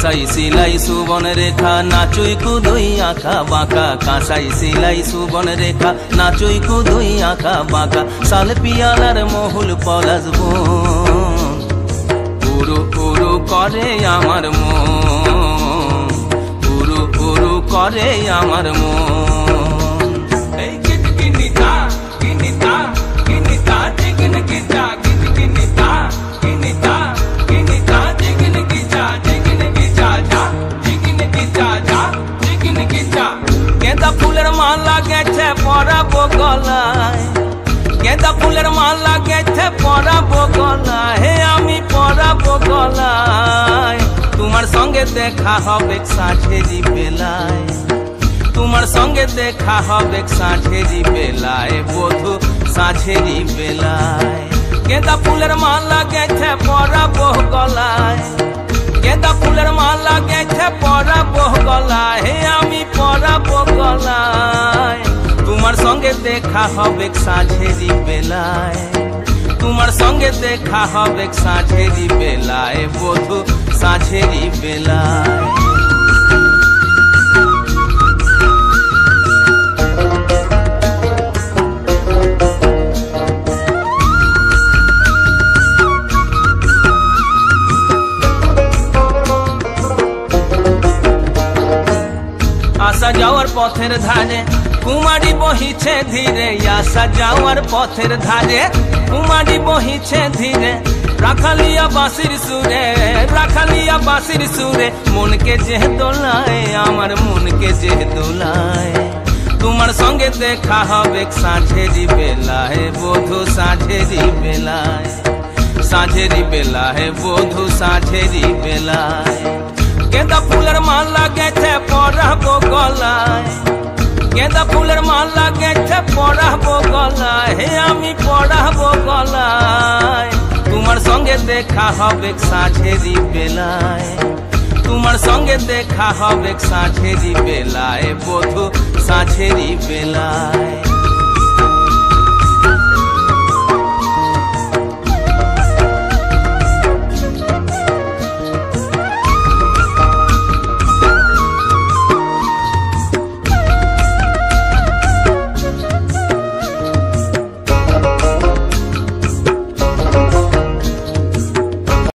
কাঁসাই সিলাই সুবন রেখা নাচুই কুদুই আঁকা বাঁকা, কাঁসাই সিলাই সুবন রেখা নাচুই কুদুই আঁকা বাঁকা, সাল পিয়ালার মহুল পলাশ বন উরু উরু করে আমার মন, উরু উরু করে আমার মন। এই কিটকিনিতা কিনিতা কিনিতা চিকন কিটা কিটকিনিতা কিনিতা কিনিতা চিকন কিটা চিকন কিটা যা চিকন কিটা যা চিকন কিটা। গেঁদা ফুলের মালা গেছে পরাবো গলায়, গেঁদা ফুলের মালা গেছে পরাবো গলায়, আমি পরাবো গলায়। তোমার সঙ্গে দেখা হবে সাঁঝেরি বেলায়, তোমার সঙ্গে দেখা হবে সাঁঝেরি বেলায়, বধু সাঁঝেরি বেলায়। গেঁদা ফুলের মালা গেছে পরাবো গলায়, গেঁদা ফুলের মালা গেছে পরাবো গলায়, আমি পরাবো গলায়। তোমার সঙ্গে দেখা হবে সাঁঝেরি বেলায়, তোমার সঙ্গে দেখা হবে সাঁঝেরি বেলায়, বধু সাঁঝেরি বেলায়। আসা যাওয়ার পথের ধারে কুমারী বহিছে ধীরে, আসা যাওয়ার পথের ধারে কুমারী বহিছে ধীরে, রাখালিয়া বাঁশির সুরে, রাখালিয়া বাঁশির সুরে, মনকে যে দোলায় আমার মনকে যে দোলায়। তোমার সঙ্গে দেখা হবে সাঁঝেরি বেলায়, বধু সাঁঝেরি বেলায়, সাঁঝেরি বেলায়, বধু সাঁঝেরি বেলায়। গেঁদা ফুলের মালা গেছে পরাবো গলায়, গেঁদা ফুলের মালা গেছে পরাবো গলায়, আমি পরাবো গলায়। তোমার সঙ্গে দেখা হবে সাঁঝেরি বেলায়, তোমার সঙ্গে দেখা হবে সাঁঝেরি বেলায়, বধু সাঁঝেরি বেলায়।